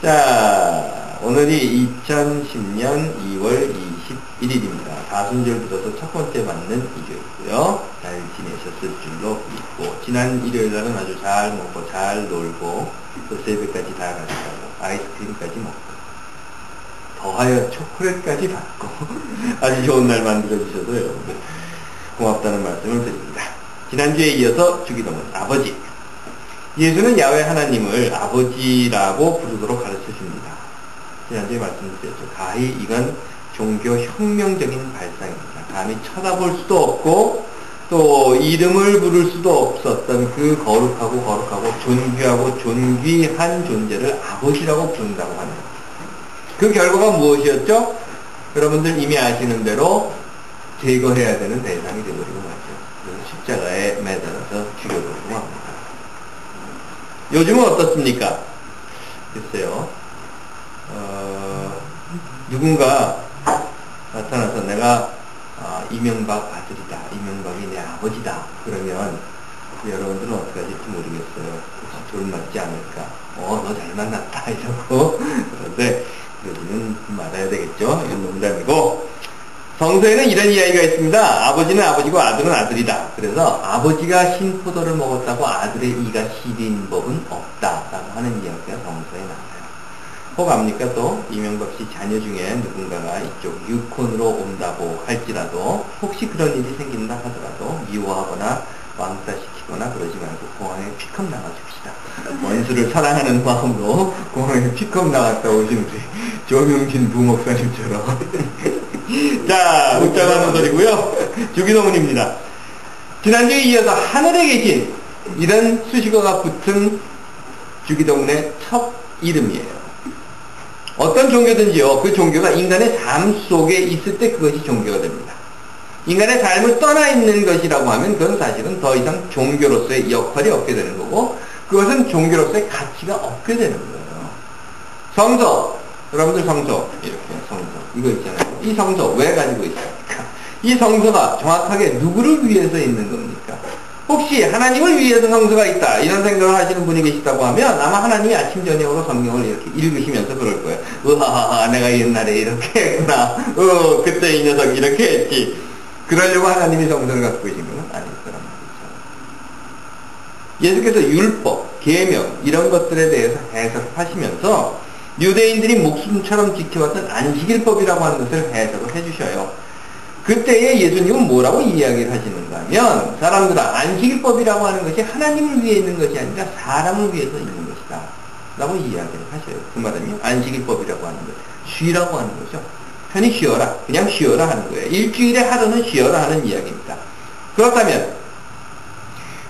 자, 오늘이 2010년 2월 21일입니다. 다순절부터서 첫 번째 맞는 일요일이고요. 잘 지내셨을 줄로 믿고, 지난 일요일날은 아주 잘 먹고 잘 놀고 또 새벽까지 다 가져가고 아이스크림까지 먹고 더하여 초콜릿까지 받고 아주 좋은 날 만들어주셔서 여러분들 고맙다는 말씀을 드립니다. 지난주에 이어서 주기도문 아버지, 예수는 야훼 하나님을 아버지라고 부르도록 가르쳐줍니다. 지난주에 말씀드렸죠. 가히 이건 종교 혁명적인 발상입니다. 감히 쳐다볼 수도 없고 또 이름을 부를 수도 없었던 그 거룩하고 존귀하고 존귀한 존재를 아버지라고 부른다고 하는 겁니다. 그 결과가 무엇이었죠? 여러분들 이미 아시는 대로 제거해야 되는 대상이 되어버리고 말죠. 그래서 십자가에 매달아서 죽여버리고 합니다. 요즘은 어떻습니까? 글쎄요, 누군가 나타나서 내가 이명박 아들이다, 이명박이 내 아버지다, 그러면 여러분들은 어떻게 하실지 모르겠어요. 혹시 돌맞지 않을까? 너 잘 만났다 이러고. 그런데 그러지는 말아야 되겠죠. 이건 농담이고, 성서에는 이런 이야기가 있습니다. 아버지는 아버지고 아들은 아들이다. 그래서 아버지가 신포도를 먹었다고 아들의 이가 시린 법은 없다라고 하는 이야기가 성서에 나와요. 혹 압니까? 또 이명박 씨 자녀 중에 누군가가 이쪽 유콘으로 온다고 할지라도 혹시 그런 일이 생긴다 하더라도 미워하거나 왕따시키거나 그러지 말고 공항에 픽업 나가줍시다. 원수를 사랑하는 마음으로 공항에 픽업 나갔다 오신 우리 조명진 부목사님처럼 자, 웃자고 소리고요. 주기도문입니다. 지난주에 이어서 하늘에 계신 이런 수식어가 붙은 주기도문의 첫 이름이에요. 어떤 종교든지요, 그 종교가 인간의 삶 속에 있을 때 그것이 종교가 됩니다. 인간의 삶을 떠나 있는 것이라고 하면 그건 사실은 더 이상 종교로서의 역할이 없게 되는 거고, 그것은 종교로서의 가치가 없게 되는 거예요. 성서, 여러분들 성서, 이렇게 성서, 이거 있잖아요. 이 성서 왜 가지고 있습니까? 이 성서가 정확하게 누구를 위해서 있는 겁니까? 혹시 하나님을 위해서 성서가 있다, 이런 생각을 하시는 분이 계시다고 하면 아마 하나님이 아침 저녁으로 성경을 이렇게 읽으시면서 그럴 거예요. 으하하하, 내가 옛날에 이렇게 했구나. 그때 이 녀석 이렇게 했지. 그러려고 하나님이 성서를 갖고 계신 건 아닐 거란 말이죠. 예수께서 율법, 계명 이런 것들에 대해서 해석하시면서 유대인들이 목숨처럼 지켜왔던 안식일법이라고 하는 것을 해석을 해주셔요. 그때에 예수님은 뭐라고 이야기를 하시는가 하면, 사람들아, 안식일법이라고 하는 것이 하나님을 위해 있는 것이 아니라 사람을 위해서 있는 것이다 라고 이야기를 하셔요. 그 말은요, 안식일법이라고 하는 것, 쉬라고 하는 거죠. 편히 쉬어라, 그냥 쉬어라 하는 거예요. 일주일에 하루는 쉬어라 하는 이야기입니다. 그렇다면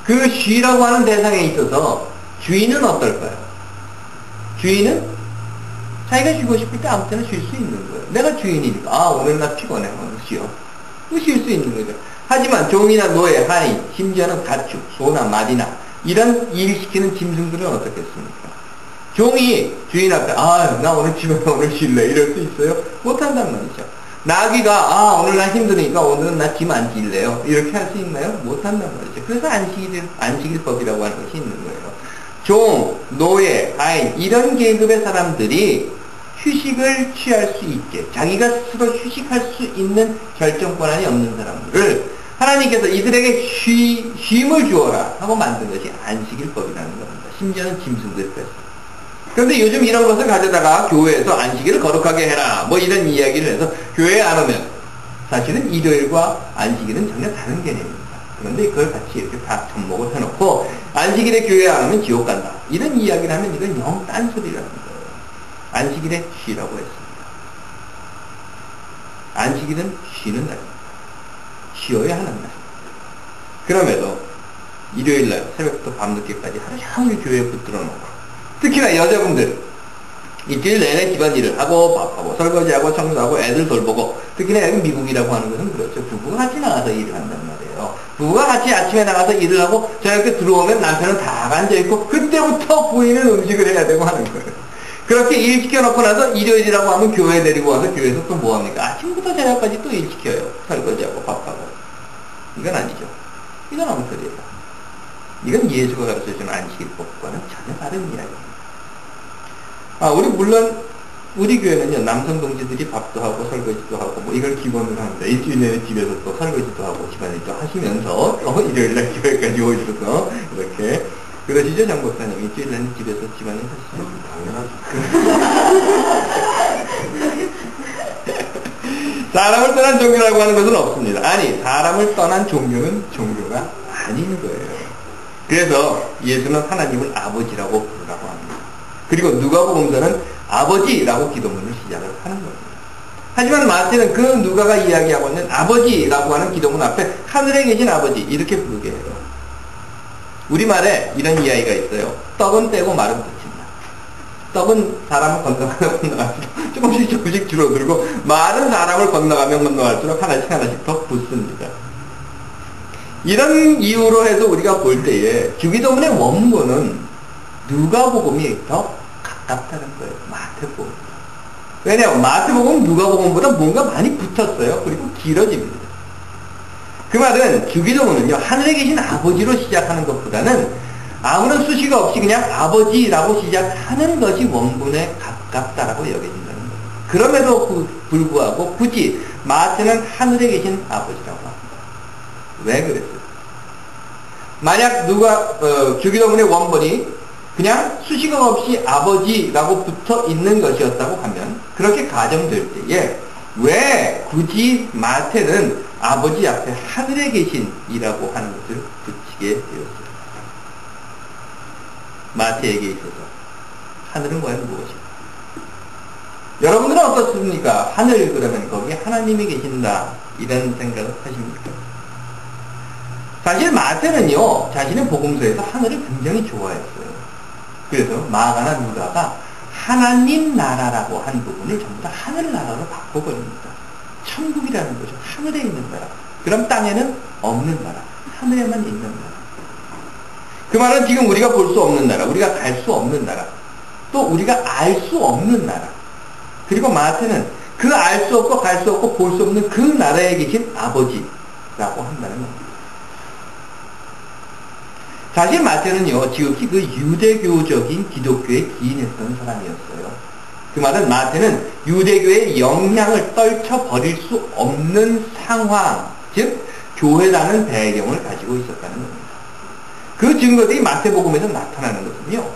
그 쉬라고 하는 대상에 있어서 주인은 어떨까요? 주인은 자기가 쉬고 싶을 때 아무 때나 쉴 수 있는 거예요. 내가 주인이니까 오늘 나 피곤해, 오늘 쉬어, 쉴 수 있는 거죠. 하지만 종이나 노예, 하인, 심지어는 가축, 소나 말이나 이런 일 시키는 짐승들은 어떻겠습니까? 종이 주인 앞에 나 오늘 집에 오늘 쉴래, 이럴 수 있어요? 못한단 말이죠. 나귀가 오늘 나 힘드니까 오늘은 나 짐 안 질래요, 이렇게 할 수 있나요? 못한단 말이죠. 그래서 안식일법이라고 하는 것이 있는 거예요. 종, 노예, 하인 이런 계급의 사람들이 휴식을 취할 수 있게, 자기가 스스로 휴식할 수 있는 결정 권한이 없는 사람들을 하나님께서 이들에게 쉼을 주어라 하고 만든 것이 안식일법이라는 겁니다. 심지어는 짐승들까지. 그런데 요즘 이런 것을 가져다가 교회에서 안식일을 거룩하게 해라, 뭐 이런 이야기를 해서 교회에 안 오면 사실은 일요일과 안식일은 전혀 다른 개념입니다. 그런데 그걸 같이 이렇게 다 접목을 해놓고 안식일에 교회에 안 오면 지옥 간다, 이런 이야기를 하면 이건 영 딴소리라는 거예요. 안식일에 쉬라고 했습니다. 안식일은 쉬는 날입니다. 쉬어야 하는 날. 그럼에도 일요일날 새벽부터 밤늦게까지 하루 종일 교회에 붙들어 놓고, 특히나 여자분들 일주일 내내 집안일을 하고 밥하고 설거지하고 청소하고 애들 돌보고, 특히나 여기 미국이라고 하는 것은 그렇죠. 부부가 같이 나가서 일을 한단 말이에요. 부부가 같이 아침에 나가서 일을 하고 저녁에 들어오면 남편은 다 앉아있고 그때부터 부인은 음식을 해야 되고 하는 거예요. 그렇게 일 시켜놓고 나서 일요일이라고 하면 교회 데리고 와서 교회에서 또 뭐합니까? 아침부터 저녁까지 또 일 시켜요. 설거지하고 밥하고. 이건 아니죠. 이건 엉터리예요. 이건 예수가 가르쳐주는 안식일법과는 전혀 다른 이야기입니다. 우리 물론 우리 교회는요, 남성 동지들이 밥도 하고 설거지도 하고 뭐 이걸 기본으로 합니다. 일주일 내내 집에서 또 설거지도 하고 집안일도 하시면서 일요일날 교회까지 오셔서 이렇게 그러시죠, 장 목사님? 일주일 내내 집에서 집안일 하시죠? 당연하죠. 사람을 떠난 종교라고 하는 것은 없습니다. 아니, 사람을 떠난 종교는 종교가 아닌 거예요. 그래서 예수는 하나님을 아버지라고 부르라고 합니다. 그리고 누가복음서는 아버지라고 기도문을 시작을 하는 겁니다. 하지만 마태는 그 누가가 이야기하고 있는 아버지라고 하는 기도문 앞에 하늘에 계신 아버지 이렇게 부르게 해요. 우리말에 이런 이야기가 있어요. 떡은 떼고 말은 붙인다. 떡은 사람을 건너갈수록 조금씩 줄어들고 말은 사람을 건너가면 건너갈수록 하나씩 더 붙습니다. 이런 이유로 해서 우리가 볼 때에 주기도문의 원문은 누가복음이 더 가깝다는 거예요. 마태복음. 왜냐하면 마태복음은 누가복음보다 뭔가 많이 붙었어요. 그리고 길어집니다. 그 말은 주기도문은요, 하늘에 계신 아버지로 시작하는 것보다는 아무런 수식어 없이 그냥 아버지라고 시작하는 것이 원문에 가깝다라고 여겨진다는 거예요. 그럼에도 불구하고 굳이 마태는 하늘에 계신 아버지라고 합니다. 왜 그랬어요? 만약 주기도문의 원본이 그냥 수식어 없이 아버지라고 붙어 있는 것이었다고 하면 그렇게 가정될 때에 왜 굳이 마태는 아버지 앞에 하늘에 계신이라고 하는 것을 붙이게 되었어요? 마태에게 있어서 하늘은 과연 무엇일까? 여러분들은 어떻습니까? 하늘 그러면 거기에 하나님이 계신다 이런 생각을 하십니까? 사실 마태는요, 자신의 복음서에서 하늘을 굉장히 좋아했어요. 그래서 마가나 누가가 하나님 나라라고 한 부분을 전부 다 하늘나라로 바꿔버립니다. 천국이라는 거죠. 하늘에 있는 나라. 그럼 땅에는 없는 나라. 하늘에만 있는 나라. 그 말은 지금 우리가 볼 수 없는 나라, 우리가 갈 수 없는 나라, 또 우리가 알 수 없는 나라. 그리고 마태는 그 알 수 없고 갈 수 없고 볼 수 없는 그 나라에 계신 아버지라고 한다는 겁니다. 사실 마태는요, 지극히 그 유대교적인 기독교에 기인했던 사람이었어요. 그 말은 마태는 유대교의 영향을 떨쳐버릴 수 없는 상황, 즉 교회라는 배경을 가지고 있었다는 겁니다. 그 증거들이 마태복음에서 나타나는 것은요,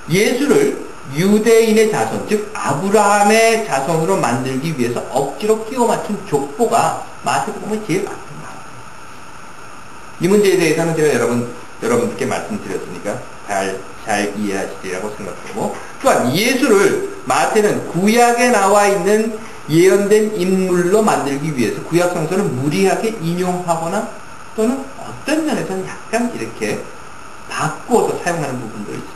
예수를 유대인의 자손, 즉 아브라함의 자손으로 만들기 위해서 억지로 끼워 맞춘 족보가 마태복음의 제일 많습니다. 이 문제에 대해서는 제가 여러분들께 말씀드렸으니까 잘 이해하시리라고 생각하고, 또한 예수를 마태는 구약에 나와 있는 예언된 인물로 만들기 위해서 구약 성서를 무리하게 인용하거나 또는 어떤 면에서는 약간 이렇게 바꿔서 사용하는 부분도 있습니다.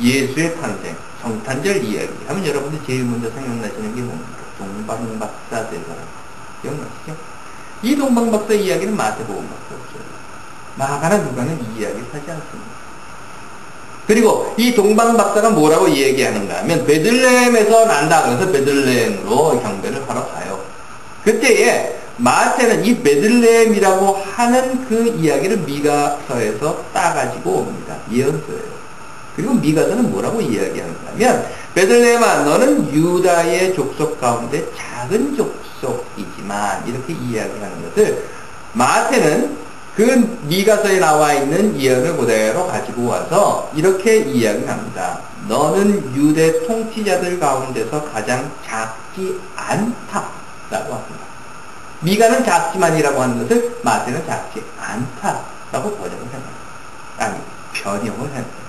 예수의 탄생, 성탄절 이야기 하면 여러분들 제일 먼저 생각나시는 게 뭡니까? 동방박사 대사람 기억나시죠? 이 동방박사 이야기는 마태복음밖에 없어요. 마가나 누가는 이 이야기를 하지 않습니다. 그리고 이 동방박사가 뭐라고 얘기하는가 하면 베들레헴에서 난다 그래서 베들레헴으로 경배를 하러 가요. 그때에 마태는 이 베들레헴이라고 하는 그 이야기를 미가서에서 따가지고 옵니다. 예언서예요. 그리고 미가서는 뭐라고 이야기하는가 하면 베들레헴아 너는 유다의 족속 가운데 작은 족속이지만 이렇게 이야기하는 것을 마태는 그 미가서에 나와 있는 예언을 그대로 가지고 와서 이렇게 이야기합니다. 너는 유대 통치자들 가운데서 가장 작지 않다라고 합니다. 미가는 작지만이라고 하는 것을 마태는 작지 않다라고 번역을 합니다. 아니, 변형을 합니다.